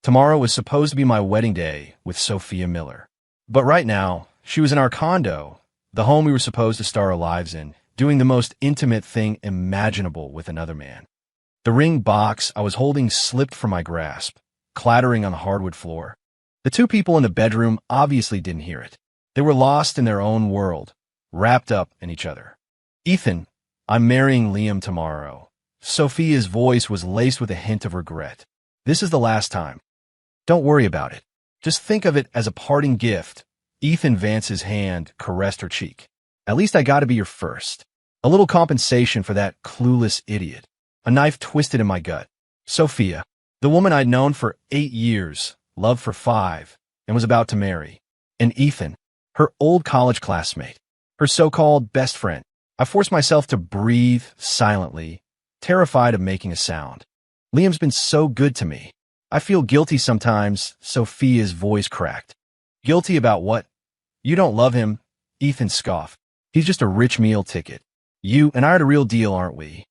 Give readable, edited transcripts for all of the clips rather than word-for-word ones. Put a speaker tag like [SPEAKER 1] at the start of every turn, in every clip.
[SPEAKER 1] Tomorrow was supposed to be my wedding day with Sophia Miller. But right now, she was in our condo, the home we were supposed to start our lives in, doing the most intimate thing imaginable with another man. The ring box I was holding slipped from my grasp, clattering on the hardwood floor. The two people in the bedroom obviously didn't hear it. They were lost in their own world, wrapped up in each other. Ethan, I'm marrying Liam tomorrow. Sophia's voice was laced with a hint of regret. This is the last time. Don't worry about it. Just think of it as a parting gift. Ethan Vance's hand caressed her cheek. At least I gotta be your first. A little compensation for that clueless idiot. A knife twisted in my gut. Sophia, the woman I'd known for 8 years, loved for 5, and was about to marry. And Ethan, her old college classmate, her so-called best friend. I forced myself to breathe silently, terrified of making a sound. Liam's been so good to me. I feel guilty sometimes. Sophia's voice cracked. Guilty about what? You don't love him, Ethan scoffed. He's just a rich meal ticket. You and I are the real deal, aren't we?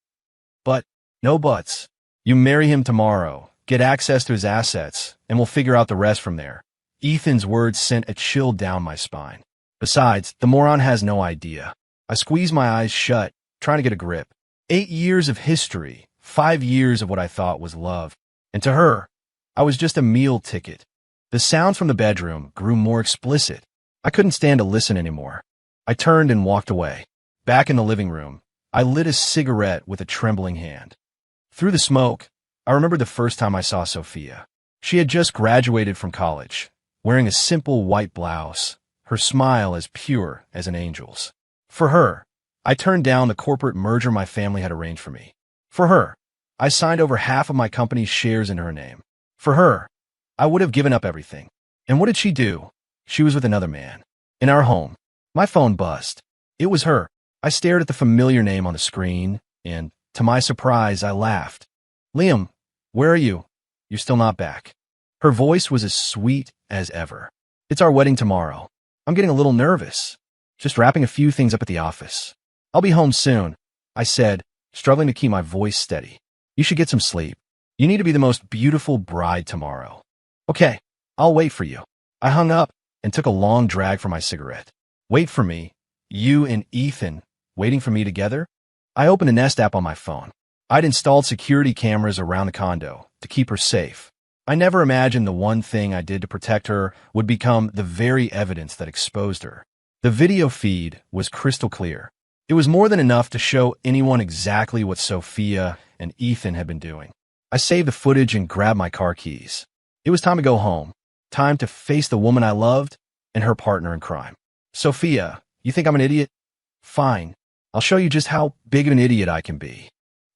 [SPEAKER 1] But, no buts. You marry him tomorrow, get access to his assets, and we'll figure out the rest from there. Ethan's words sent a chill down my spine. Besides, the moron has no idea. I squeezed my eyes shut, trying to get a grip. 8 years of history, 5 years of what I thought was love. And to her, I was just a meal ticket. The sounds from the bedroom grew more explicit. I couldn't stand to listen anymore. I turned and walked away. Back in the living room, I lit a cigarette with a trembling hand. Through the smoke, I remembered the first time I saw Sophia. She had just graduated from college, wearing a simple white blouse, her smile as pure as an angel's. For her, I turned down the corporate merger my family had arranged for me. For her, I signed over half of my company's shares in her name. For her, I would have given up everything. And what did she do? She was with another man. In our home. My phone buzzed. It was her. I stared at the familiar name on the screen, and, to my surprise, I laughed. Liam, where are you? You're still not back. Her voice was as sweet as ever. It's our wedding tomorrow. I'm getting a little nervous. Just wrapping a few things up at the office. I'll be home soon, I said, struggling to keep my voice steady. You should get some sleep. You need to be the most beautiful bride tomorrow. Okay, I'll wait for you. I hung up and took a long drag from my cigarette. Wait for me? You and Ethan waiting for me together? I opened a Nest app on my phone. I'd installed security cameras around the condo to keep her safe. I never imagined the one thing I did to protect her would become the very evidence that exposed her. The video feed was crystal clear. It was more than enough to show anyone exactly what Sophia and Ethan had been doing. I saved the footage and grabbed my car keys. It was time to go home. Time to face the woman I loved and her partner in crime. Sophia, you think I'm an idiot? Fine. I'll show you just how big of an idiot I can be.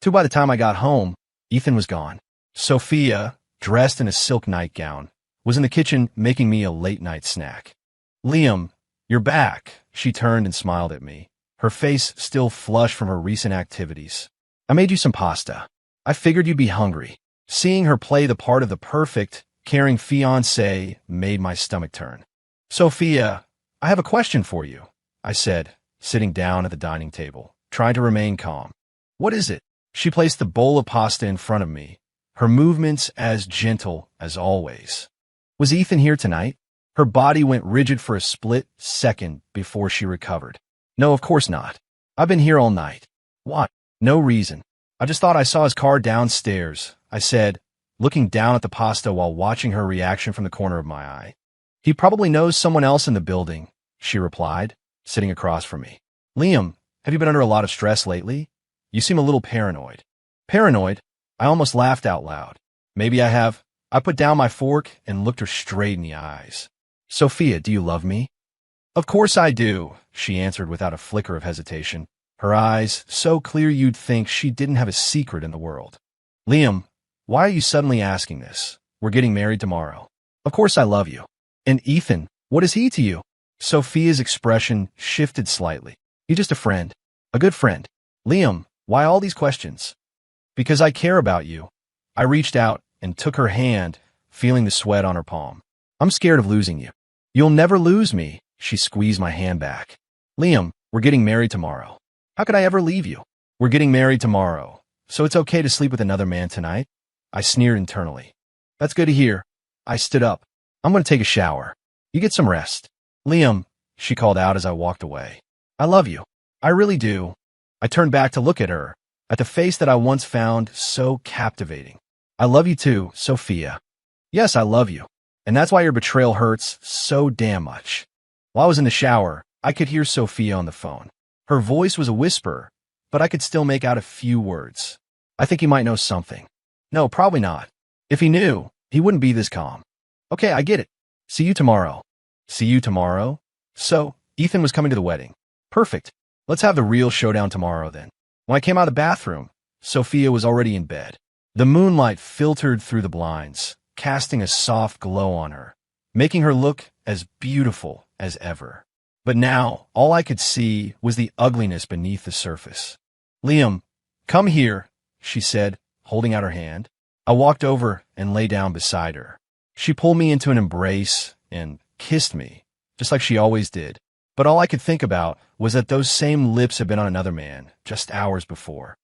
[SPEAKER 1] By the time I got home, Ethan was gone. Sophia, dressed in a silk nightgown, was in the kitchen making me a late-night snack. Liam, you're back. She turned and smiled at me, her face still flushed from her recent activities. I made you some pasta. I figured you'd be hungry. Seeing her play the part of the perfect, caring fiancé made my stomach turn. Sophia, I have a question for you, I said, sitting down at the dining table, trying to remain calm. What is it? She placed the bowl of pasta in front of me, her movements as gentle as always. Was Ethan here tonight? Her body went rigid for a split second before she recovered. No, of course not. I've been here all night. Why? No reason. I just thought I saw his car downstairs, I said, looking down at the pasta while watching her reaction from the corner of my eye. He probably knows someone else in the building, she replied, sitting across from me. Liam, have you been under a lot of stress lately? You seem a little paranoid. Paranoid? I almost laughed out loud. Maybe I have. I put down my fork and looked her straight in the eyes. Sophia, do you love me? Of course I do, she answered without a flicker of hesitation, her eyes so clear you'd think she didn't have a secret in the world. Liam, why are you suddenly asking this? We're getting married tomorrow. Of course I love you. And Ethan, what is he to you? Sophia's expression shifted slightly. He's just a friend. A good friend. Liam, why all these questions? Because I care about you. I reached out and took her hand, feeling the sweat on her palm. I'm scared of losing you. You'll never lose me, she squeezed my hand back. Liam, we're getting married tomorrow. How could I ever leave you? We're getting married tomorrow, so it's okay to sleep with another man tonight? I sneered internally. That's good to hear. I stood up. I'm going to take a shower. You get some rest. Liam, she called out as I walked away. I love you. I really do. I turned back to look at her, at the face that I once found so captivating. I love you too, Sophia. Yes, I love you. And that's why your betrayal hurts so damn much. While I was in the shower, I could hear Sophia on the phone. Her voice was a whisper, but I could still make out a few words. I think he might know something. No, probably not. If he knew, he wouldn't be this calm. Okay, I get it. See you tomorrow. See you tomorrow? So, Ethan was coming to the wedding. Perfect. Let's have the real showdown tomorrow then. When I came out of the bathroom, Sophia was already in bed. The moonlight filtered through the blinds, casting a soft glow on her, making her look as beautiful as ever. But now, all I could see was the ugliness beneath the surface. Liam, come here, she said, holding out her hand. I walked over and lay down beside her. She pulled me into an embrace and kissed me, just like she always did. But all I could think about was that those same lips had been on another man just hours before.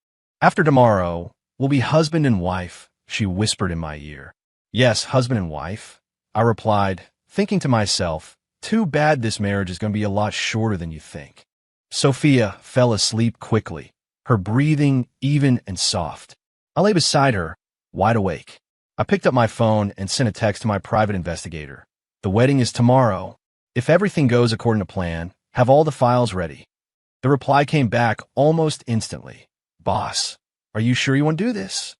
[SPEAKER 1] After tomorrow, we'll be husband and wife, she whispered in my ear. Yes, husband and wife, I replied, thinking to myself, too bad this marriage is going to be a lot shorter than you think. Sophia fell asleep quickly, her breathing even and soft. I lay beside her, wide awake. I picked up my phone and sent a text to my private investigator. The wedding is tomorrow. If everything goes according to plan, have all the files ready. The reply came back almost instantly. Boss, are you sure you want to do this?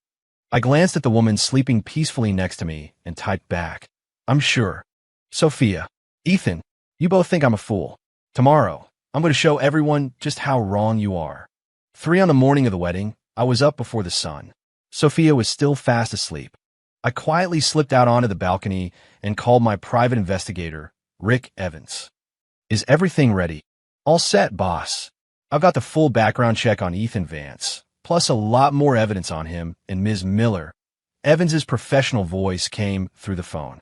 [SPEAKER 1] I glanced at the woman sleeping peacefully next to me and typed back. I'm sure. Sophia, Ethan, you both think I'm a fool. Tomorrow, I'm going to show everyone just how wrong you are. 3 on the morning of the wedding, I was up before the sun. Sophia was still fast asleep. I quietly slipped out onto the balcony and called my private investigator, Rick Evans. Is everything ready? All set, boss. I've got the full background check on Ethan Vance, plus a lot more evidence on him and Ms. Miller. Evans's professional voice came through the phone.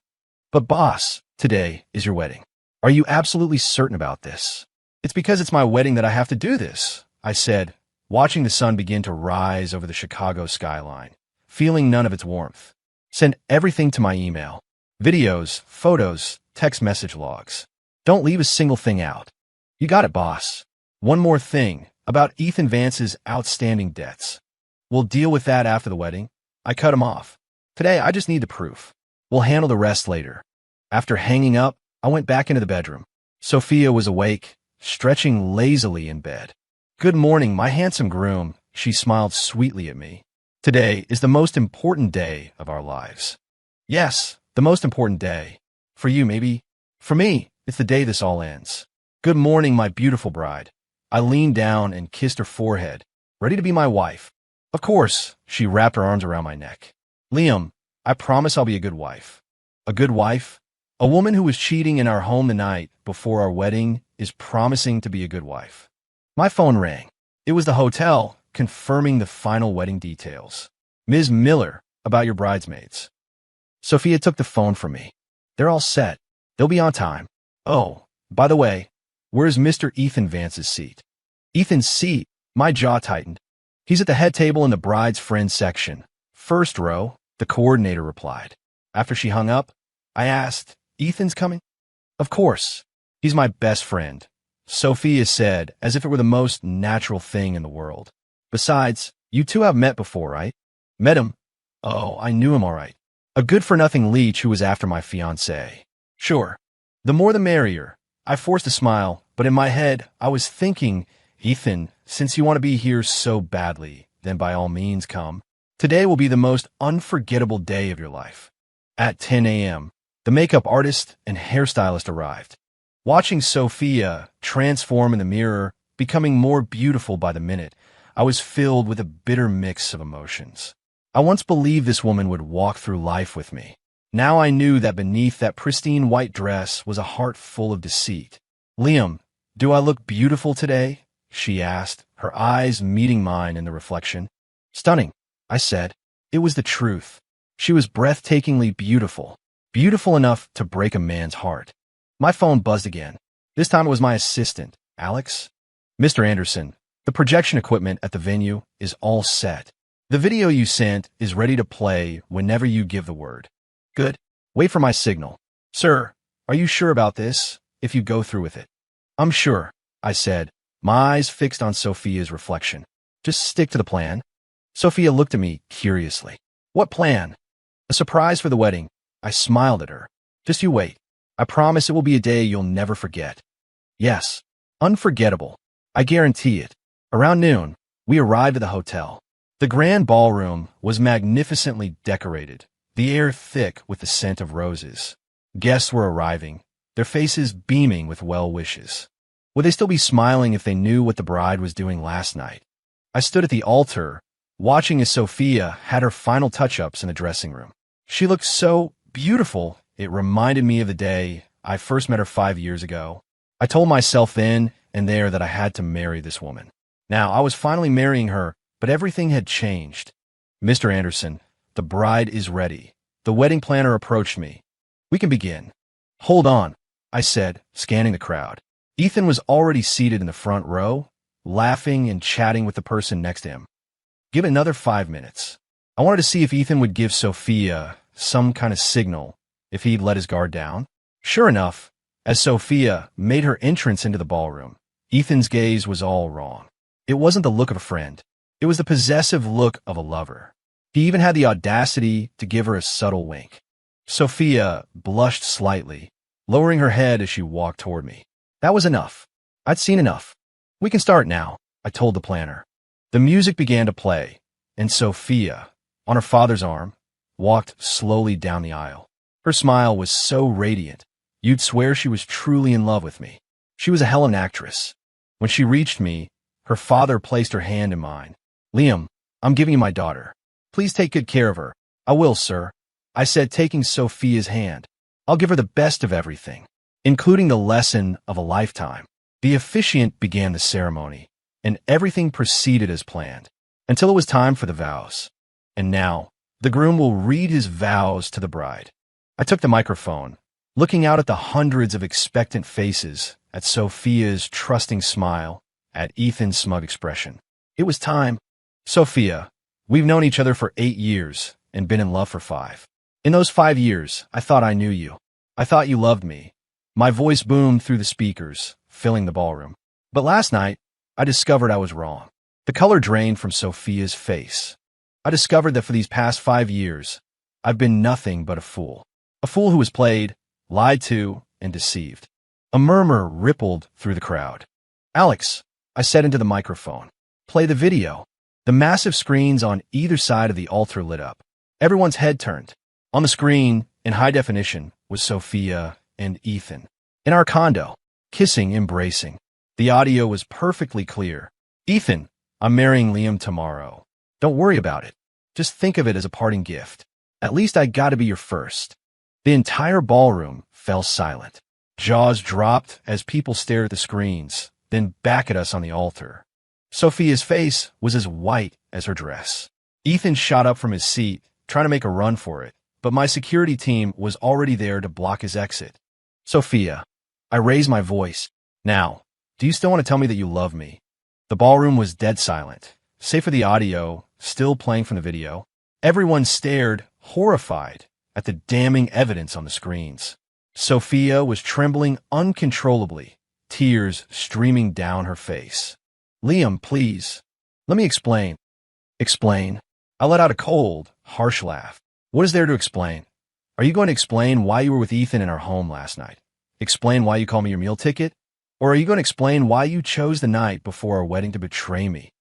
[SPEAKER 1] But boss, today is your wedding. Are you absolutely certain about this? It's because it's my wedding that I have to do this, I said, watching the sun begin to rise over the Chicago skyline, feeling none of its warmth. Send everything to my email. Videos, photos, text message logs. Don't leave a single thing out. You got it, boss. One more thing about Ethan Vance's outstanding debts. We'll deal with that after the wedding. I cut him off. Today, I just need the proof. We'll handle the rest later. After hanging up, I went back into the bedroom. Sophia was awake, stretching lazily in bed. Good morning, my handsome groom, she smiled sweetly at me. Today is the most important day of our lives. Yes, the most important day. For you, maybe. For me, it's the day this all ends. Good morning, my beautiful bride. I leaned down and kissed her forehead, ready to be my wife. Of course, she wrapped her arms around my neck. Liam, I promise I'll be a good wife. A good wife? A woman who was cheating in our home the night before our wedding is promising to be a good wife. My phone rang. It was the hotel, confirming the final wedding details. Ms. Miller, about your bridesmaids. Sophia took the phone from me. They're all set. They'll be on time. Oh, by the way, where's Mr. Ethan Vance's seat? Ethan's seat? My jaw tightened. He's at the head table in the bride's friends section. First row, the coordinator replied. After she hung up, I asked, Ethan's coming? Of course. He's my best friend, Sophia said, as if it were the most natural thing in the world. Besides, you two have met before, right? Met him? Oh, I knew him all right. A good-for-nothing leech who was after my fiancée. Sure. The more the merrier. I forced a smile, but in my head, I was thinking, Ethan, since you want to be here so badly, then by all means come. Today will be the most unforgettable day of your life. At 10 a.m., the makeup artist and hairstylist arrived. Watching Sophia transform in the mirror, becoming more beautiful by the minute, I was filled with a bitter mix of emotions. I once believed this woman would walk through life with me. Now I knew that beneath that pristine white dress was a heart full of deceit. Liam, do I look beautiful today? She asked, her eyes meeting mine in the reflection. Stunning, I said. It was the truth. She was breathtakingly beautiful, beautiful enough to break a man's heart. My phone buzzed again. This time it was my assistant, Alex. Mr. Anderson, the projection equipment at the venue is all set. The video you sent is ready to play whenever you give the word. Good. Wait for my signal. Sir, are you sure about this, if you go through with it? I'm sure, I said, my eyes fixed on Sophia's reflection. Just stick to the plan. Sophia looked at me curiously. What plan? A surprise for the wedding. I smiled at her. Just you wait. I promise it will be a day you'll never forget. Yes, unforgettable. I guarantee it. Around noon, we arrived at the hotel. The grand ballroom was magnificently decorated, the air thick with the scent of roses. Guests were arriving, their faces beaming with well wishes. Would they still be smiling if they knew what the bride was doing last night? I stood at the altar, watching as Sophia had her final touch-ups in the dressing room. She looked so beautiful, it reminded me of the day I first met her 5 years ago. I told myself then and there that I had to marry this woman. Now, I was finally marrying her, but everything had changed. Mr. Anderson, the bride is ready. The wedding planner approached me. We can begin. Hold on, I said, scanning the crowd. Ethan was already seated in the front row, laughing and chatting with the person next to him. Give it another 5 minutes. I wanted to see if Ethan would give Sophia some kind of signal, if he'd let his guard down. Sure enough, as Sophia made her entrance into the ballroom, Ethan's gaze was all wrong. It wasn't the look of a friend. It was the possessive look of a lover. He even had the audacity to give her a subtle wink. Sophia blushed slightly, lowering her head as she walked toward me. That was enough. I'd seen enough. We can start now, I told the planner. The music began to play, and Sophia, on her father's arm, walked slowly down the aisle. Her smile was so radiant, you'd swear she was truly in love with me. She was a hell of an actress. When she reached me, her father placed her hand in mine. Liam, I'm giving you my daughter. Please take good care of her. I will, sir, I said, taking Sophia's hand. I'll give her the best of everything, including the lesson of a lifetime. The officiant began the ceremony, and everything proceeded as planned, until it was time for the vows. And now, the groom will read his vows to the bride. I took the microphone, looking out at the hundreds of expectant faces, at Sophia's trusting smile, at Ethan's smug expression. It was time. Sophia, we've known each other for 8 years and been in love for 5. In those 5 years, I thought I knew you. I thought you loved me. My voice boomed through the speakers, filling the ballroom. But last night, I discovered I was wrong. The color drained from Sophia's face. I discovered that for these past 5 years, I've been nothing but a fool. A fool who was played, lied to, and deceived. A murmur rippled through the crowd. Alex, I said into the microphone, play the video. The massive screens on either side of the altar lit up. Everyone's head turned. On the screen, in high definition, was Sophia and Ethan. In our condo, kissing, embracing. The audio was perfectly clear. Ethan, I'm marrying Liam tomorrow. Don't worry about it. Just think of it as a parting gift. At least I gotta be your first. The entire ballroom fell silent. Jaws dropped as people stared at the screens, then back at us on the altar. Sophia's face was as white as her dress. Ethan shot up from his seat, trying to make a run for it, but my security team was already there to block his exit. Sophia, I raised my voice. Now, do you still want to tell me that you love me? The ballroom was dead silent, save for the audio still playing from the video. Everyone stared, horrified, at the damning evidence on the screens. Sophia was trembling uncontrollably, tears streaming down her face. Liam, please. Let me explain. Explain? I let out a cold, harsh laugh. What is there to explain? Are you going to explain why you were with Ethan in our home last night? Explain why you called me your meal ticket? Or are you going to explain why you chose the night before our wedding to betray me?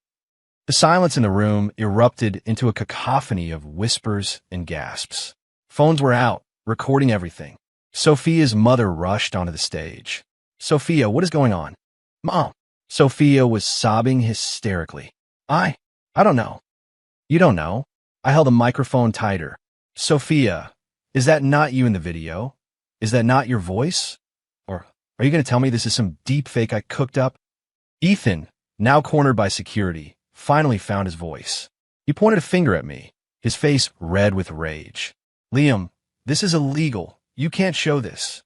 [SPEAKER 1] The silence in the room erupted into a cacophony of whispers and gasps. Phones were out, recording everything. Sophia's mother rushed onto the stage. Sophia, what is going on? Mom. Sophia was sobbing hysterically. I don't know. You don't know? I held the microphone tighter. Sophia, is that not you in the video? Is that not your voice? Or are you going to tell me this is some deep fake I cooked up? Ethan, now cornered by security, finally found his voice. He pointed a finger at me, his face red with rage. Liam, this is illegal. You can't show this.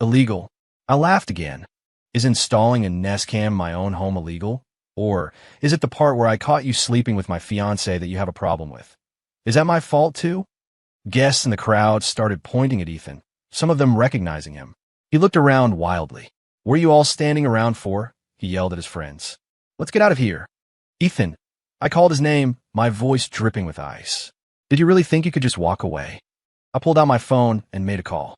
[SPEAKER 1] Illegal? I laughed again. Is installing a Nest Cam in my own home illegal? Or is it the part where I caught you sleeping with my fiancé that you have a problem with? Is that my fault too? Guests in the crowd started pointing at Ethan, some of them recognizing him. He looked around wildly. "What are you all standing around for?" he yelled at his friends. "Let's get out of here." "Ethan." I called his name, my voice dripping with ice. "Did you really think you could just walk away?" I pulled out my phone and made a call.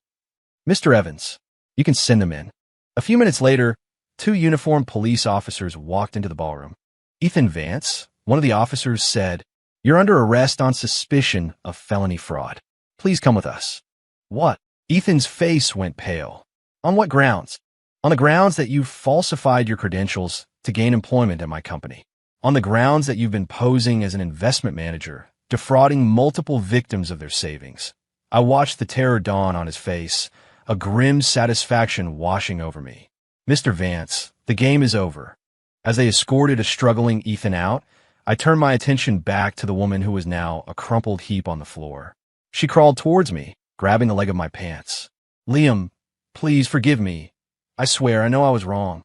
[SPEAKER 1] "Mr. Evans, you can send them in." A few minutes later, 2 uniformed police officers walked into the ballroom. "Ethan Vance," one of the officers said, "you're under arrest on suspicion of felony fraud. Please come with us." "What?" Ethan's face went pale. "On what grounds?" "On the grounds that you've falsified your credentials to gain employment at my company. On the grounds that you've been posing as an investment manager, defrauding multiple victims of their savings." I watched the terror dawn on his face, a grim satisfaction washing over me. "Mr. Vance, the game is over." As they escorted a struggling Ethan out, I turned my attention back to the woman who was now a crumpled heap on the floor. She crawled towards me, grabbing the leg of my pants. "Liam, please forgive me. I swear, I know I was wrong."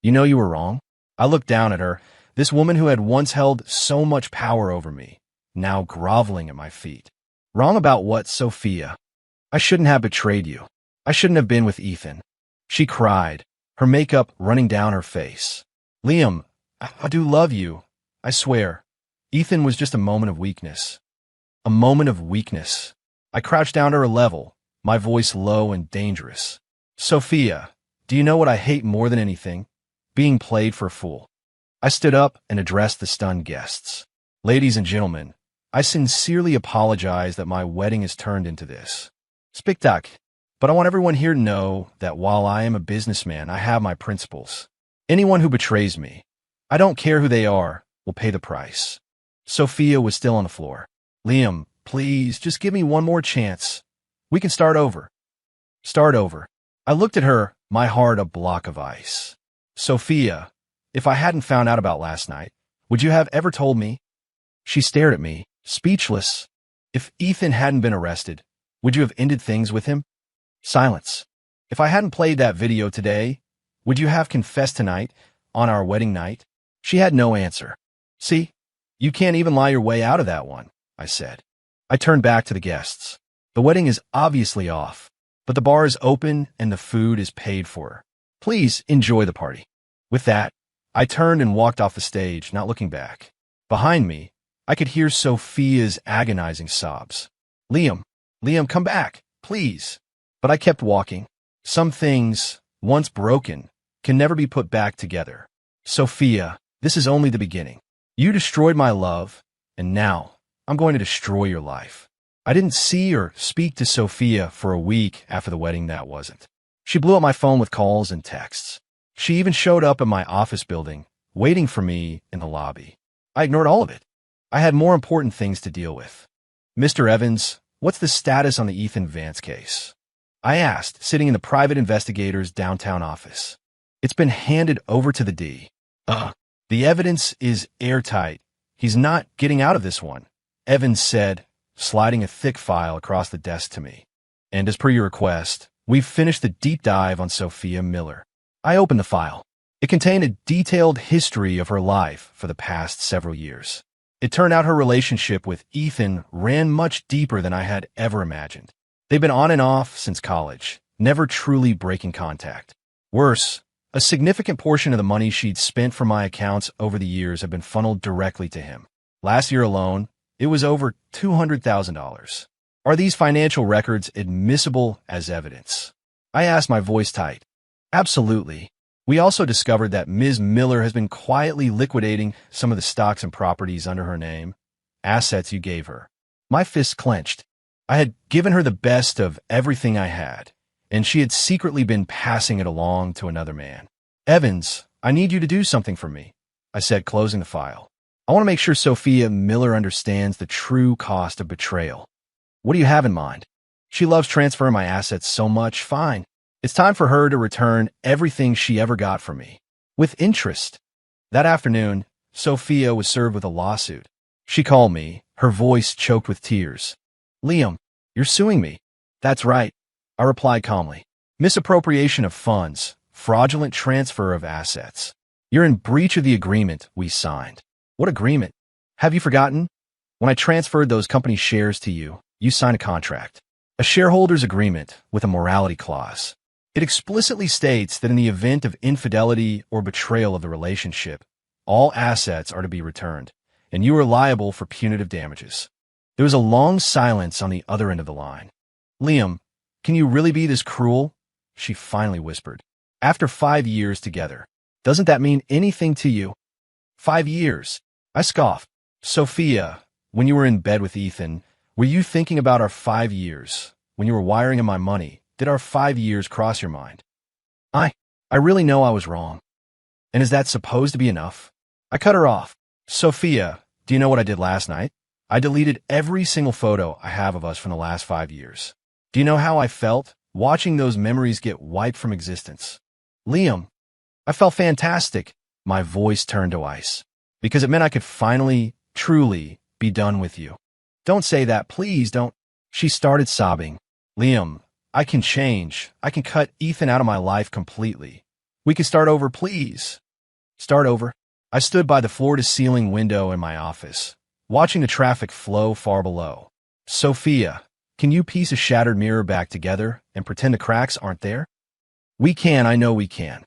[SPEAKER 1] "You know you were wrong?" I looked down at her, this woman who had once held so much power over me, now groveling at my feet. "Wrong about what, Sophia? I shouldn't have betrayed you. I shouldn't have been with Ethan." She cried, her makeup running down her face. "Liam, I do love you. I swear." Ethan was just a moment of weakness. A moment of weakness. I crouched down to her level, my voice low and dangerous. "Sophia, do you know what I hate more than anything? Being played for a fool." I stood up and addressed the stunned guests. "Ladies and gentlemen, I sincerely apologize that my wedding has turned into this spectacle, but I want everyone here to know that while I am a businessman, I have my principles. Anyone who betrays me, I don't care who they are, will pay the price." Sophia was still on the floor. "Liam, please, just give me one more chance. We can start over." Start over. I looked at her, my heart a block of ice. "Sophia, if I hadn't found out about last night, would you have ever told me?" She stared at me, speechless. "If Ethan hadn't been arrested, would you have ended things with him?" Silence. "If I hadn't played that video today, would you have confessed tonight, on our wedding night?" She had no answer. "See, you can't even lie your way out of that one," I said. I turned back to the guests. "The wedding is obviously off, but the bar is open and the food is paid for. Please enjoy the party." With that, I turned and walked off the stage, not looking back. Behind me, I could hear Sophia's agonizing sobs. Liam, come back, please." But I kept walking. Some things, once broken, can never be put back together. "Sophia, this is only the beginning. You destroyed my love, and now I'm going to destroy your life." I didn't see or speak to Sophia for a week after the wedding. That wasn't. She blew up my phone with calls and texts. She even showed up at my office building, waiting for me in the lobby. I ignored all of it. I had more important things to deal with. "Mr. Evans, what's the status on the Ethan Vance case?" I asked, sitting in the private investigator's downtown office. "It's been handed over to the D. The evidence is airtight. He's not getting out of this one," Evans said, sliding a thick file across the desk to me. "And as per your request, we've finished the deep dive on Sophia Miller." I opened the file. It contained a detailed history of her life for the past several years. It turned out her relationship with Ethan ran much deeper than I had ever imagined. They've been on and off since college, never truly breaking contact. Worse, a significant portion of the money she'd spent from my accounts over the years had been funneled directly to him. Last year alone, it was over $200,000. Are these financial records admissible as evidence? I asked, my voice tight. Absolutely. We also discovered that Ms. Miller has been quietly liquidating some of the stocks and properties under her name, assets you gave her. My fists clenched. I had given her the best of everything I had, and she had secretly been passing it along to another man. "Evans, I need you to do something for me," I said, closing the file. "I want to make sure Sophia Miller understands the true cost of betrayal." "What do you have in mind?" "She loves transferring my assets so much. Fine. It's time for her to return everything she ever got from me, with interest." That afternoon, Sophia was served with a lawsuit. She called me, her voice choked with tears. "Liam, you're suing me." "That's right," I replied calmly. "Misappropriation of funds, fraudulent transfer of assets. You're in breach of the agreement we signed." "What agreement? Have you forgotten? When I transferred those company shares to you, you signed a contract, a shareholders agreement with a morality clause. It explicitly states that in the event of infidelity or betrayal of the relationship, all assets are to be returned, and you are liable for punitive damages. There was a long silence on the other end of the line. Liam, can you really be this cruel? She finally whispered. After 5 years together, doesn't that mean anything to you? 5 years. I scoffed. Sophia, when you were in bed with Ethan, were you thinking about our 5 years? When you were wiring him my money, did our 5 years cross your mind? I really know I was wrong. And is that supposed to be enough? I cut her off. Sophia, do you know what I did last night? I deleted every single photo I have of us from the last 5 years. Do you know how I felt watching those memories get wiped from existence? Liam, I felt fantastic. My voice turned to ice because it meant I could finally, truly be done with you. Don't say that, please don't. She started sobbing. Liam, I can change. I can cut Ethan out of my life completely. We can start over, please. Start over? I stood by the floor-to-ceiling window in my office, watching the traffic flow far below. Sophia, can you piece a shattered mirror back together and pretend the cracks aren't there? We can, I know we can.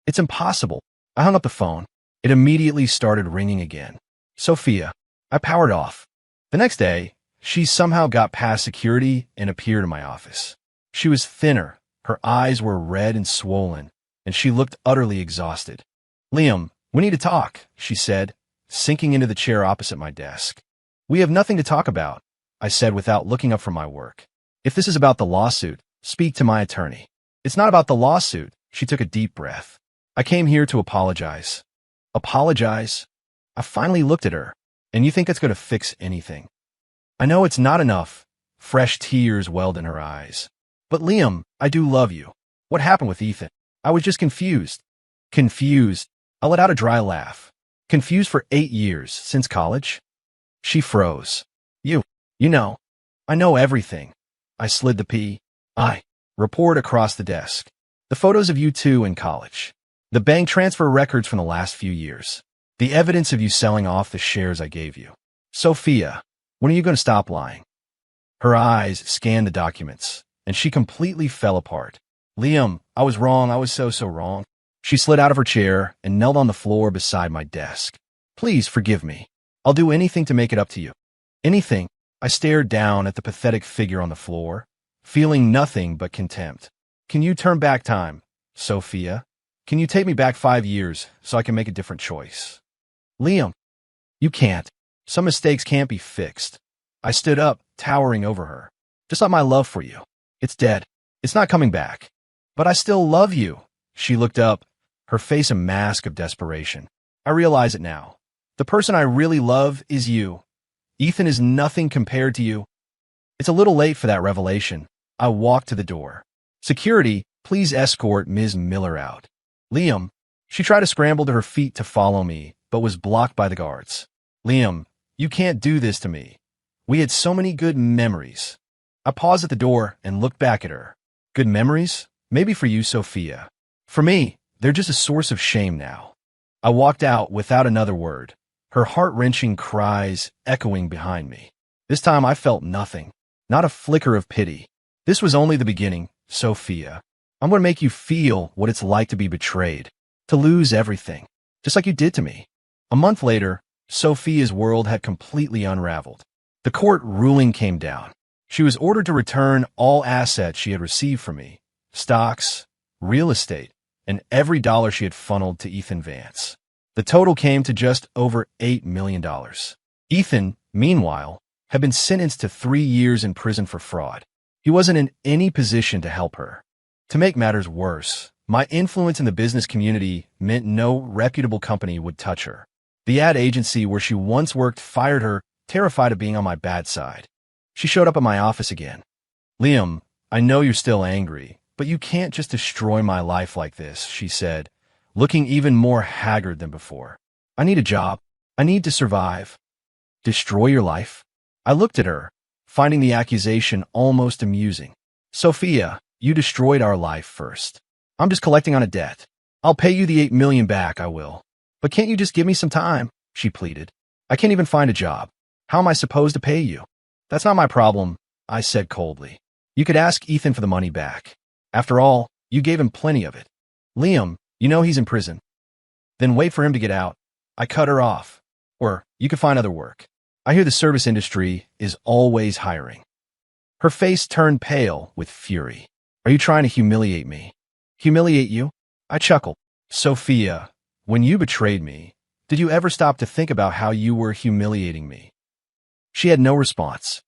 [SPEAKER 1] It's impossible. I hung up the phone. It immediately started ringing again. Sophia, I powered off. The next day, she somehow got past security and appeared in my office. She was thinner, her eyes were red and swollen, and she looked utterly exhausted. Liam, we need to talk, she said, sinking into the chair opposite my desk. We have nothing to talk about, I said without looking up from my work. If this is about the lawsuit, speak to my attorney. It's not about the lawsuit, she took a deep breath. I came here to apologize. Apologize? I finally looked at her. And you think that's going to fix anything? I know it's not enough. Fresh tears welled in her eyes. But Liam, I do love you. What happened with Ethan? I was just confused. Confused? I let out a dry laugh. Confused for 8 years, since college? She froze. You know. I know everything. I slid the P.I. report across the desk. The photos of you two in college. The bank transfer records from the last few years. The evidence of you selling off the shares I gave you. Sophia, when are you going to stop lying? Her eyes scanned the documents, and she completely fell apart. Liam, I was wrong. I was so wrong. She slid out of her chair and knelt on the floor beside my desk. Please forgive me. I'll do anything to make it up to you. Anything. I stared down at the pathetic figure on the floor, feeling nothing but contempt. Can you turn back time, Sophia? Can you take me back 5 years so I can make a different choice? Liam, you can't. Some mistakes can't be fixed. I stood up, towering over her. Just like my love for you. It's dead. It's not coming back. But I still love you. She looked up, her face a mask of desperation. I realize it now. The person I really love is you. Ethan is nothing compared to you. It's a little late for that revelation. I walked to the door. Security, please escort Ms. Miller out. Liam, she tried to scramble to her feet to follow me, but was blocked by the guards. Liam, you can't do this to me. We had so many good memories. I paused at the door and looked back at her. Good memories? Maybe for you, Sophia. For me, they're just a source of shame now. I walked out without another word, her heart-wrenching cries echoing behind me. This time I felt nothing, not a flicker of pity. This was only the beginning, Sophia. I'm going to make you feel what it's like to be betrayed, to lose everything, just like you did to me. A month later, Sophia's world had completely unraveled. The court ruling came down. She was ordered to return all assets she had received from me, stocks, real estate, and every dollar she had funneled to Ethan Vance. The total came to just over $8 million. Ethan, meanwhile, had been sentenced to 3 years in prison for fraud. He wasn't in any position to help her. To make matters worse, my influence in the business community meant no reputable company would touch her. The ad agency where she once worked fired her, terrified of being on my bad side. She showed up at my office again. Liam, I know you're still angry, but you can't just destroy my life like this, she said, looking even more haggard than before. I need a job. I need to survive. Destroy your life? I looked at her, finding the accusation almost amusing. Sophia, you destroyed our life first. I'm just collecting on a debt. I'll pay you the $8 million back, I will. But can't you just give me some time? She pleaded. I can't even find a job. How am I supposed to pay you? That's not my problem. I said coldly. You could ask Ethan for the money back. After all, you gave him plenty of it. Liam, you know he's in prison. Then wait for him to get out. I cut her off. Or you could find other work. I hear the service industry is always hiring. Her face turned pale with fury. Are you trying to humiliate me? Humiliate you? I chuckled. Sophia, when you betrayed me, did you ever stop to think about how you were humiliating me? She had no response.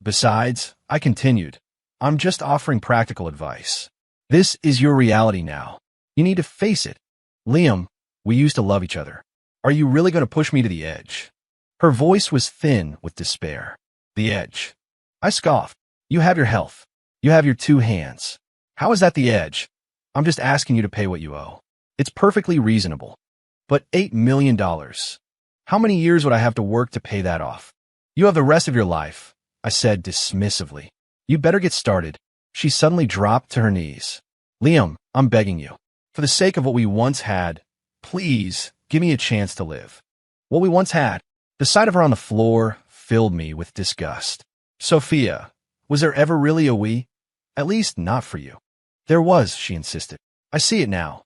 [SPEAKER 1] Besides, I continued, I'm just offering practical advice. This is your reality now. You need to face it. Liam, we used to love each other. Are you really going to push me to the edge? Her voice was thin with despair. The edge. I scoffed. You have your health. You have your 2 hands. How is that the edge? I'm just asking you to pay what you owe. It's perfectly reasonable. But $8 million. How many years would I have to work to pay that off? You have the rest of your life, I said dismissively. You better get started. She suddenly dropped to her knees. Liam, I'm begging you. For the sake of what we once had, please give me a chance to live. What we once had. The sight of her on the floor filled me with disgust. Sophia, was there ever really a we? At least not for you. There was, she insisted. I see it now.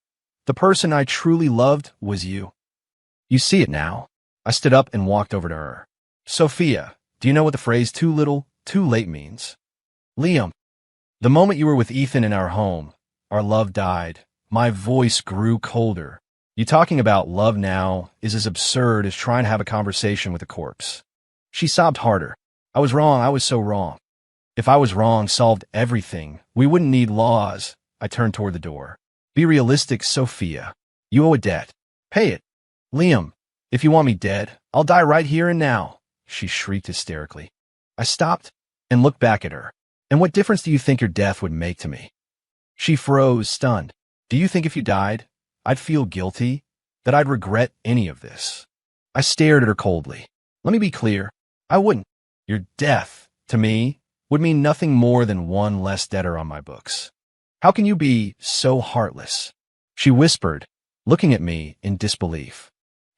[SPEAKER 1] The person I truly loved was you. You see it now? I stood up and walked over to her. Sophia, do you know what the phrase too little, too late means? Liam, the moment you were with Ethan in our home, our love died. My voice grew colder. You talking about love now is as absurd as trying to have a conversation with a corpse. She sobbed harder. I was wrong. I was so wrong. If I was wrong solved everything, we wouldn't need laws. I turned toward the door. Be realistic, Sophia. You owe a debt. Pay it. Liam, if you want me dead, I'll die right here and now, she shrieked hysterically. I stopped and looked back at her. And what difference do you think your death would make to me? She froze, stunned. Do you think if you died, I'd feel guilty? That I'd regret any of this? I stared at her coldly. Let me be clear. I wouldn't. Your death, to me, would mean nothing more than one less debtor on my books. How can you be so heartless? She whispered, looking at me in disbelief.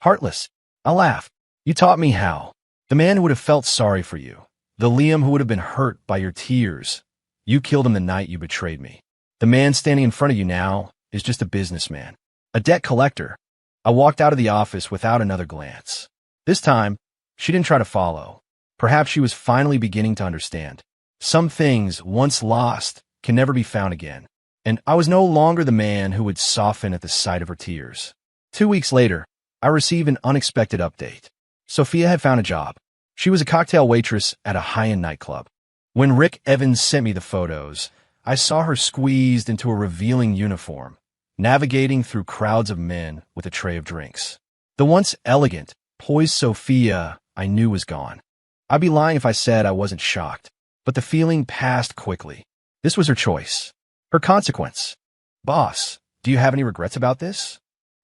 [SPEAKER 1] Heartless? I laughed. You taught me how. The man who would have felt sorry for you. The Liam who would have been hurt by your tears. You killed him the night you betrayed me. The man standing in front of you now is just a businessman. A debt collector. I walked out of the office without another glance. This time, she didn't try to follow. Perhaps she was finally beginning to understand. Some things, once lost, can never be found again. And I was no longer the man who would soften at the sight of her tears. 2 weeks later, I received an unexpected update. Sophia had found a job. She was a cocktail waitress at a high-end nightclub. When Rick Evans sent me the photos, I saw her squeezed into a revealing uniform, navigating through crowds of men with a tray of drinks. The once elegant, poised Sophia I knew was gone. I'd be lying if I said I wasn't shocked, but the feeling passed quickly. This was her choice. Her consequence. Boss, do you have any regrets about this?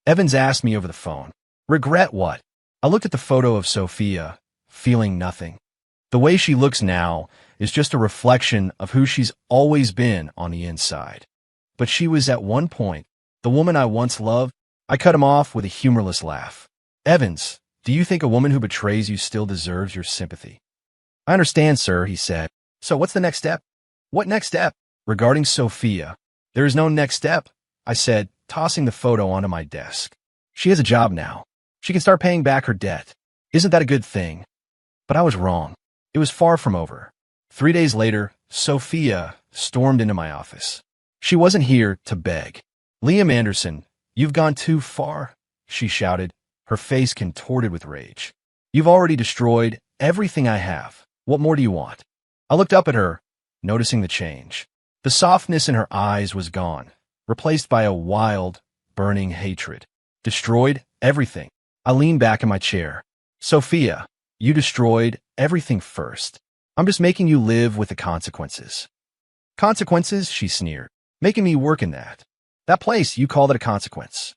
[SPEAKER 1] Evans asked me over the phone. Regret what? I looked at the photo of Sophia, feeling nothing. The way she looks now is just a reflection of who she's always been on the inside. But she was at one point, the woman I once loved. I cut him off with a humorless laugh. Evans, do you think a woman who betrays you still deserves your sympathy? I understand, sir, he said. So what's the next step? What next step? Regarding Sophia, there is no next step, I said, tossing the photo onto my desk. She has a job now. She can start paying back her debt. Isn't that a good thing? But I was wrong. It was far from over. 3 days later, Sophia stormed into my office. She wasn't here to beg. Liam Anderson, you've gone too far, she shouted, her face contorted with rage. You've already destroyed everything I have. What more do you want? I looked up at her, noticing the change. The softness in her eyes was gone, replaced by a wild, burning hatred. Destroyed everything. I leaned back in my chair. Sophia, you destroyed everything first. I'm just making you live with the consequences. Consequences? She sneered. Making me work in that. That place, you called it a consequence.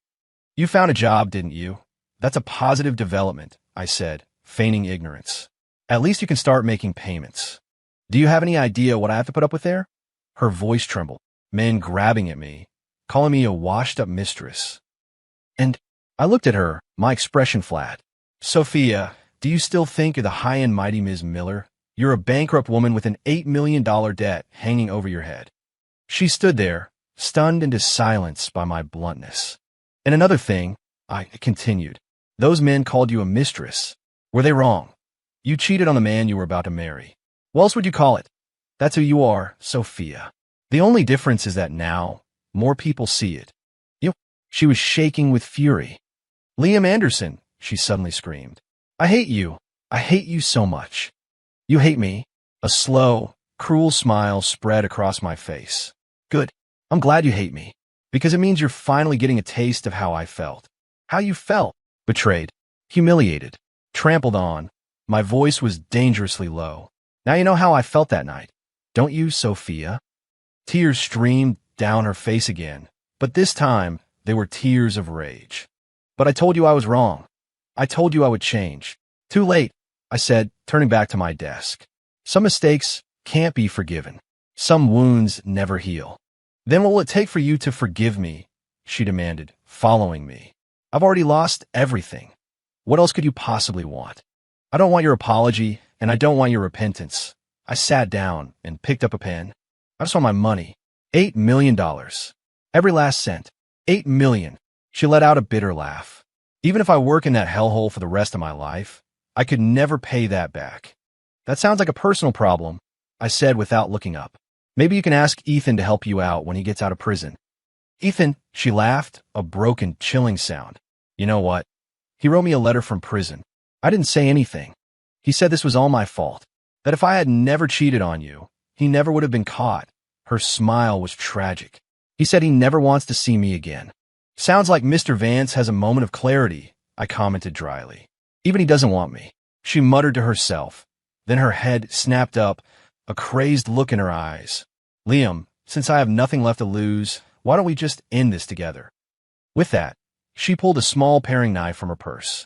[SPEAKER 1] You found a job, didn't you? That's a positive development, I said, feigning ignorance. At least you can start making payments. Do you have any idea what I have to put up with there? Her voice trembled, men grabbing at me, calling me a washed-up mistress. And I looked at her, my expression flat. Sophia, do you still think you're the high-end mighty Ms. Miller? You're a bankrupt woman with an $8 million debt hanging over your head. She stood there, stunned into silence by my bluntness. And another thing, I continued, those men called you a mistress. Were they wrong? You cheated on the man you were about to marry. What else would you call it? That's who you are, Sophia. The only difference is that now, more people see it. She was shaking with fury. Liam Anderson, she suddenly screamed. I hate you. I hate you so much. You hate me? A slow, cruel smile spread across my face. Good. I'm glad you hate me, because it means you're finally getting a taste of how I felt. How you felt. Betrayed. Humiliated. Trampled on. My voice was dangerously low. Now you know how I felt that night. Don't you, Sophia? Tears streamed down her face again, but this time they were tears of rage. But I told you I was wrong. I told you I would change. Too late, I said, turning back to my desk. Some mistakes can't be forgiven. Some wounds never heal. Then what will it take for you to forgive me? She demanded, following me. I've already lost everything. What else could you possibly want? I don't want your apology, and I don't want your repentance. I sat down and picked up a pen. I just want my money. $8 million. Every last cent. $8 million. She let out a bitter laugh. Even if I work in that hellhole for the rest of my life, I could never pay that back. That sounds like a personal problem, I said without looking up. Maybe you can ask Ethan to help you out when he gets out of prison. Ethan, she laughed, a broken, chilling sound. You know what? He wrote me a letter from prison. I didn't say anything. He said this was all my fault, that if I had never cheated on you, he never would have been caught. Her smile was tragic. He said he never wants to see me again. Sounds like Mr. Vance has a moment of clarity, I commented dryly. Even he doesn't want me, she muttered to herself. Then her head snapped up, a crazed look in her eyes. Liam, since I have nothing left to lose, why don't we just end this together? With that, she pulled a small paring knife from her purse.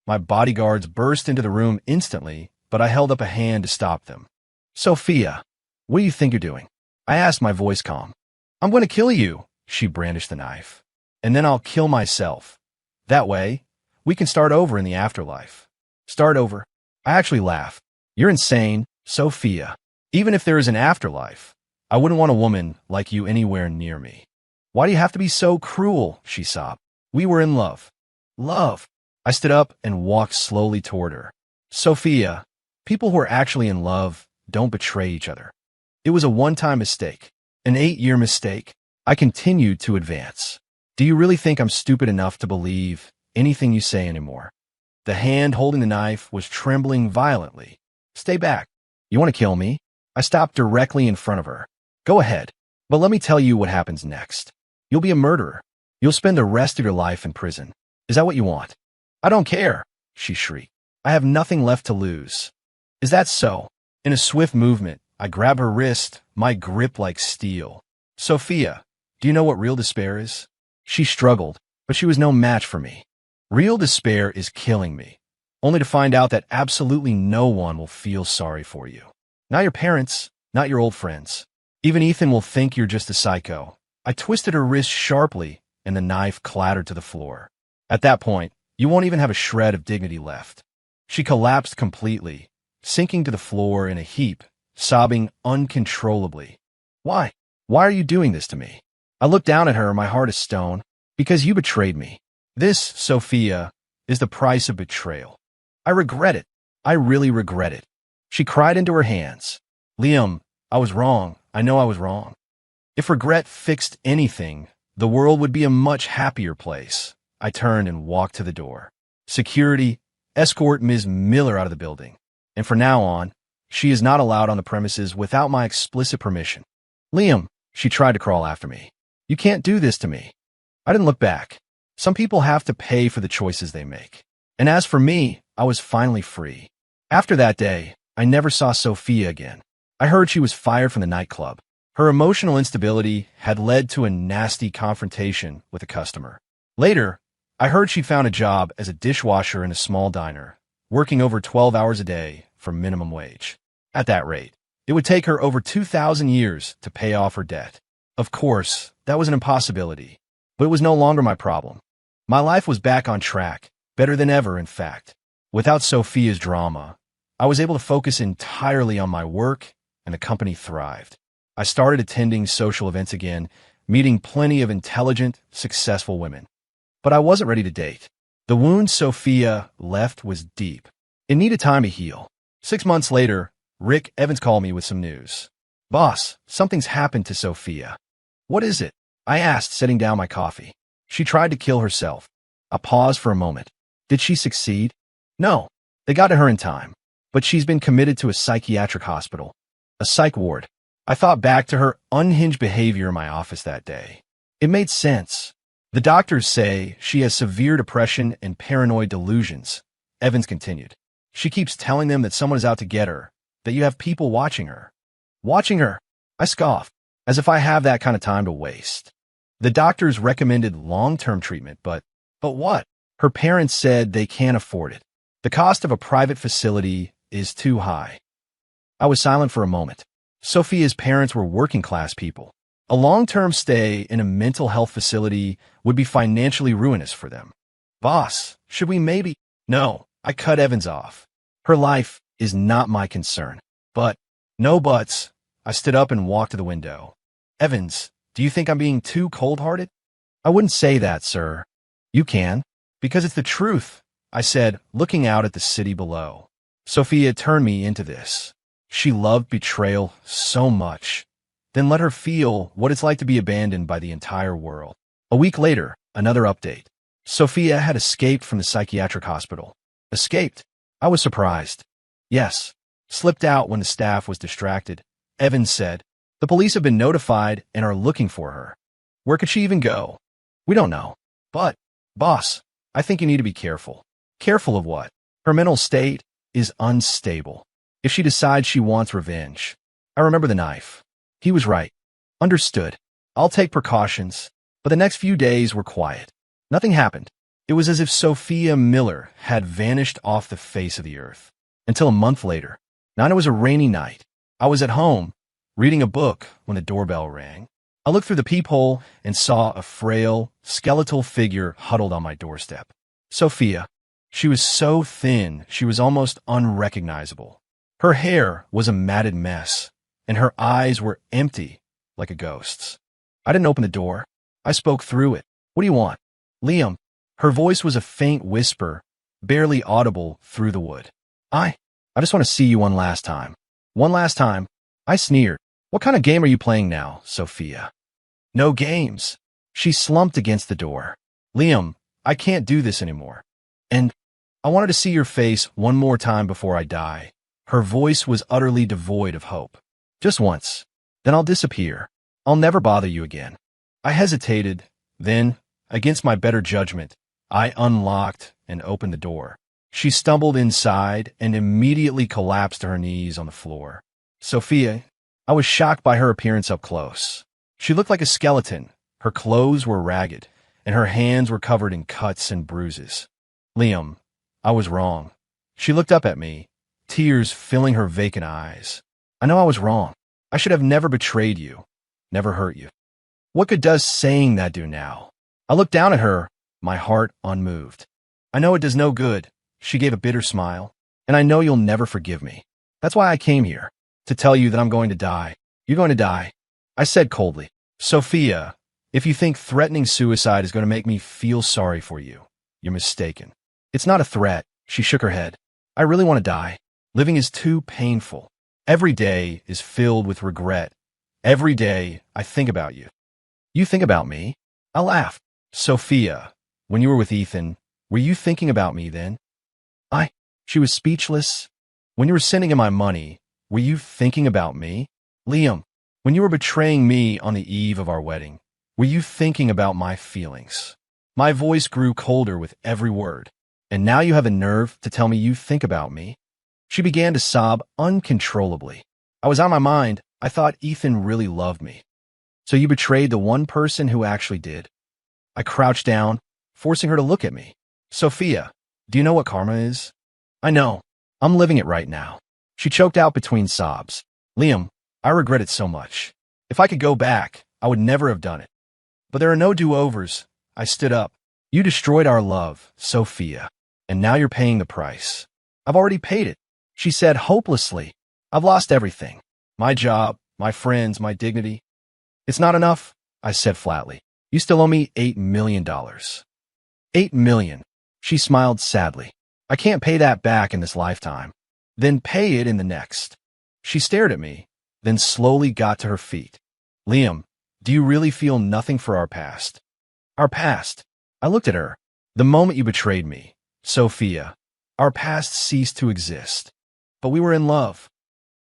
[SPEAKER 1] My bodyguards burst into the room instantly, but I held up a hand to stop them. Sophia, what do you think you're doing? I asked, my voice calm. I'm going to kill you, she brandished the knife. And then I'll kill myself. That way, we can start over in the afterlife. Start over? I actually laughed. You're insane, Sophia. Even if there is an afterlife, I wouldn't want a woman like you anywhere near me. Why do you have to be so cruel? She sobbed. We were in love. Love. I stood up and walked slowly toward her. Sophia, people who are actually in love don't betray each other. It was a one-time mistake, an 8-year mistake. I continued to advance. Do you really think I'm stupid enough to believe anything you say anymore? The hand holding the knife was trembling violently. Stay back. You want to kill me? I stopped directly in front of her. Go ahead, but let me tell you what happens next. You'll be a murderer. You'll spend the rest of your life in prison. Is that what you want? I don't care, she shrieked. I have nothing left to lose. Is that so? In a swift movement, I grabbed her wrist, my grip like steel. Sophia, do you know what real despair is? She struggled, but she was no match for me. Real despair is killing me, only to find out that absolutely no one will feel sorry for you. Not your parents, not your old friends. Even Ethan will think you're just a psycho. I twisted her wrist sharply, and the knife clattered to the floor. At that point, you won't even have a shred of dignity left. She collapsed completely, sinking to the floor in a heap, sobbing uncontrollably. Why? Why are you doing this to me? I looked down at her, my heart is stone. Because you betrayed me. This, Sophia, is the price of betrayal. I regret it. I really regret it. She cried into her hands. Liam, I was wrong. I know I was wrong. If regret fixed anything, the world would be a much happier place. I turned and walked to the door. Security, escort Ms. Miller out of the building. And from now on, she is not allowed on the premises without my explicit permission. Liam, she tried to crawl after me. You can't do this to me. I didn't look back. Some people have to pay for the choices they make. And as for me, I was finally free. After that day, I never saw Sophia again. I heard she was fired from the nightclub. Her emotional instability had led to a nasty confrontation with a customer. Later, I heard she found a job as a dishwasher in a small diner, working over 12 hours a day for minimum wage. At that rate, it would take her over 2,000 years to pay off her debt. Of course, that was an impossibility, but it was no longer my problem. My life was back on track, better than ever, in fact. Without Sophia's drama, I was able to focus entirely on my work, and the company thrived. I started attending social events again, meeting plenty of intelligent, successful women. But I wasn't ready to date. The wound Sophia left was deep. It needed time to heal. 6 months later, Rick Evans called me with some news. "Boss, something's happened to Sophia." "What is it?" I asked, setting down my coffee. "She tried to kill herself." I paused for a moment. "Did she succeed?" "No. They got to her in time. But she's been committed to a psychiatric hospital. A psych ward." I thought back to her unhinged behavior in my office that day. It made sense. "The doctors say she has severe depression and paranoid delusions," Evans continued. "She keeps telling them that someone is out to get her, that you have people watching her." "Watching her?" I scoffed, as if I have that kind of time to waste. "The doctors recommended long-term treatment, but what?" "Her parents said they can't afford it. The cost of a private facility is too high." I was silent for a moment. Sophia's parents were working-class people. A long-term stay in a mental health facility would be financially ruinous for them. "Boss, should we maybe—" "No," I cut Evans off. "Her life is not my concern." "But—" "No buts." I stood up and walked to the window. "Evans, do you think I'm being too cold-hearted?" "I wouldn't say that, sir." "You can." "Because it's the truth," I said, looking out at the city below. Sophia turned me into this. She loved betrayal so much. Then let her feel what it's like to be abandoned by the entire world. A week later, another update. Sophia had escaped from the psychiatric hospital. Escaped? I was surprised. Yes. Slipped out when the staff was distracted. Evans said, "The police have been notified and are looking for her." "Where could she even go?" "We don't know." "But, boss, I think you need to be careful." "Careful of what?" "Her mental state is unstable. If she decides she wants revenge." I remember the knife. He was right. Understood. I'll take precautions. But the next few days were quiet. Nothing happened. It was as if Sophia Miller had vanished off the face of the earth. Until a month later. Now it was a rainy night. I was at home, reading a book, when the doorbell rang. I looked through the peephole and saw a frail, skeletal figure huddled on my doorstep. Sophia. She was so thin, she was almost unrecognizable. Her hair was a matted mess, and her eyes were empty, like a ghost's. I didn't open the door. I spoke through it. "What do you want?" "Liam." Her voice was a faint whisper, barely audible through the wood. I just want to see you one last time." "One last time?" I sneered. "What kind of game are you playing now, Sophia?" "No games." She slumped against the door. "Liam, I can't do this anymore. And I wanted to see your face one more time before I die." Her voice was utterly devoid of hope. "Just once. Then I'll disappear. I'll never bother you again." I hesitated. Then, against my better judgment, I unlocked and opened the door. She stumbled inside and immediately collapsed to her knees on the floor. Sophia, I was shocked by her appearance up close. She looked like a skeleton. Her clothes were ragged, and her hands were covered in cuts and bruises. "Liam, I was wrong." She looked up at me, tears filling her vacant eyes. "I know I was wrong. I should have never betrayed you, never hurt you." What good does saying that do now? I looked down at her, my heart unmoved. "I know it does no good." She gave a bitter smile. "And I know you'll never forgive me. That's why I came here, to tell you that I'm going to die." "You're going to die," I said coldly. "Sophia, if you think threatening suicide is going to make me feel sorry for you, you're mistaken. It's not a threat." She shook her head. "I really want to die. Living is too painful. Every day is filled with regret. Every day I think about you." "You think about me?" I laughed. "Sophia, when you were with Ethan, were you thinking about me then?" She was speechless. "When you were sending him my money, were you thinking about me?" "Liam, when you were betraying me on the eve of our wedding, were you thinking about my feelings?" My voice grew colder with every word. "And now you have the nerve to tell me you think about me?" She began to sob uncontrollably. I was on my mind. I thought Ethan really loved me. "So you betrayed the one person who actually did?" I crouched down, forcing her to look at me. "Sophia, do you know what karma is?" "I know. I'm living it right now." She choked out between sobs. "Liam, I regret it so much. If I could go back, I would never have done it. But there are no do-overs." I stood up. "You destroyed our love, Sophia, and now you're paying the price." "I've already paid it." She said hopelessly. I've lost everything. My job, my friends, my dignity. It's not enough, I said flatly. You still owe me $8 million. $8 million. She smiled sadly. I can't pay that back in this lifetime. Then pay it in the next. She stared at me, then slowly got to her feet. Liam, do you really feel nothing for our past? Our past. I looked at her. The moment you betrayed me, Sophia, our past ceased to exist. But we were in love.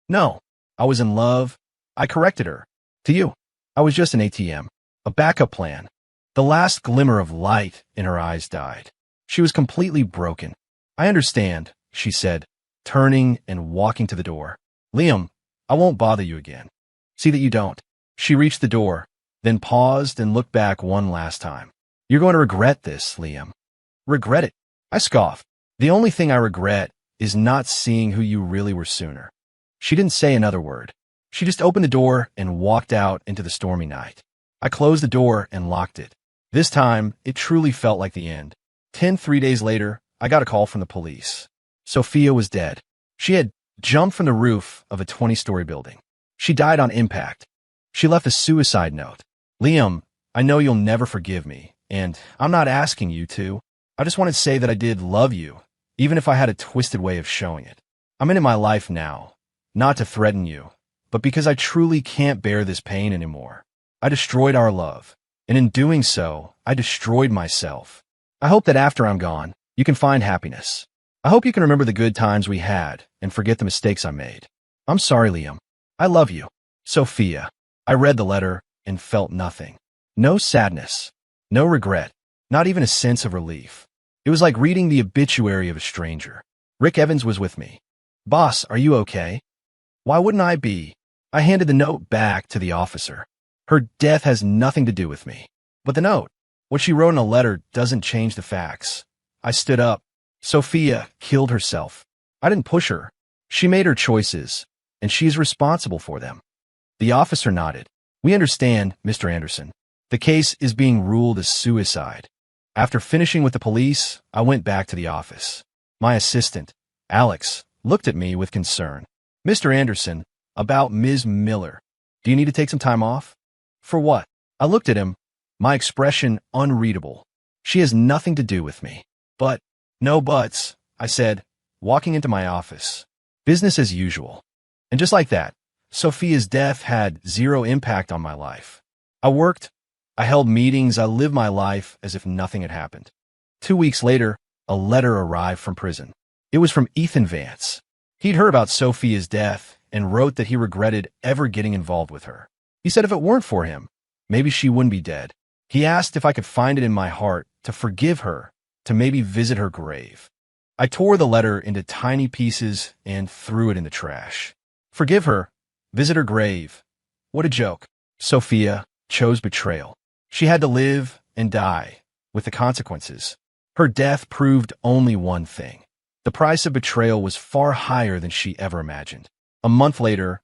[SPEAKER 1] No, I was in love. I corrected her. To you, I was just an ATM, a backup plan. The last glimmer of light in her eyes died. She was completely broken. I understand, she said, turning and walking to the door. Liam, I won't bother you again. See that you don't. She reached the door, then paused and looked back one last time. You're going to regret this, Liam. Regret it? I scoffed. The only thing I regret is not seeing who you really were sooner. She didn't say another word. She just opened the door and walked out into the stormy night. I closed the door and locked it. This time, it truly felt like the end. 3 days later, I got a call from the police. Sophia was dead. She had jumped from the roof of a 20-story building. She died on impact. She left a suicide note. Liam, I know you'll never forgive me, and I'm not asking you to. I just want to say that I did love you, even if I had a twisted way of showing it. I'm in my life now, not to threaten you, but because I truly can't bear this pain anymore. I destroyed our love, and in doing so, I destroyed myself. I hope that after I'm gone, you can find happiness. I hope you can remember the good times we had and forget the mistakes I made. I'm sorry, Liam. I love you. Sophia. I read the letter and felt nothing. No sadness, no regret, not even a sense of relief. It was like reading the obituary of a stranger. Rick Evans was with me. Boss, are you okay? Why wouldn't I be? I handed the note back to the officer. Her death has nothing to do with me. But the note, what she wrote in a letter, doesn't change the facts. I stood up. Sophia killed herself. I didn't push her. She made her choices, and she is responsible for them. The officer nodded. We understand, Mr. Anderson. The case is being ruled as suicide. After finishing with the police, I went back to the office. My assistant, Alex, looked at me with concern. Mr. Anderson, about Ms. Miller. Do you need to take some time off? For what? I looked at him, my expression unreadable. She has nothing to do with me. But, no buts, I said, walking into my office. Business as usual. And just like that, Sophia's death had zero impact on my life. I worked, I held meetings, I lived my life as if nothing had happened. 2 weeks later, a letter arrived from prison. It was from Ethan Vance. He'd heard about Sophia's death and wrote that he regretted ever getting involved with her. He said if it weren't for him, maybe she wouldn't be dead. He asked if I could find it in my heart to forgive her, to maybe visit her grave. I tore the letter into tiny pieces and threw it in the trash. Forgive her, visit her grave. What a joke. Sophia chose betrayal. She had to live and die with the consequences. Her death proved only one thing. The price of betrayal was far higher than she ever imagined. A month later,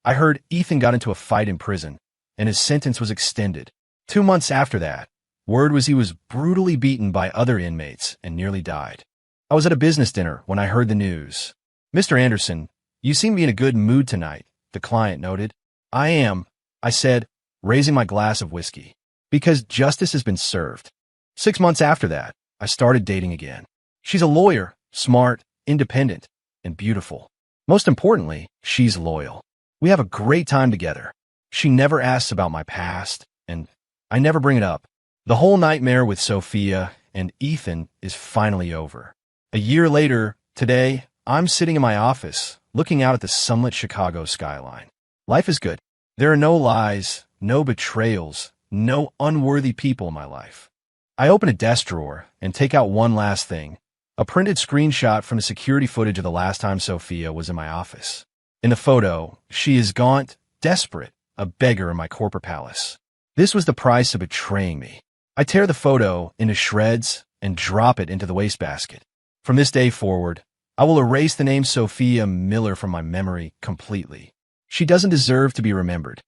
[SPEAKER 1] I heard Ethan got into a fight in prison, and his sentence was extended. 2 months after that, word was he was brutally beaten by other inmates and nearly died. I was at a business dinner when I heard the news. Mr. Anderson, you seem to be in a good mood tonight, the client noted. I am, I said, raising my glass of whiskey, because justice has been served. 6 months after that, I started dating again. She's a lawyer, smart, independent, and beautiful. Most importantly, she's loyal. We have a great time together. She never asks about my past, and I never bring it up. The whole nightmare with Sophia and Ethan is finally over. A year later, today, I'm sitting in my office, looking out at the sunlit Chicago skyline. Life is good. There are no lies, no betrayals, no unworthy people in my life. I open a desk drawer and take out one last thing, a printed screenshot from the security footage of the last time Sophia was in my office. In the photo, she is gaunt, desperate, a beggar in my corporate palace. This was the price of betraying me. I tear the photo into shreds and drop it into the wastebasket. From this day forward, I will erase the name Sophia Miller from my memory completely. She doesn't deserve to be remembered.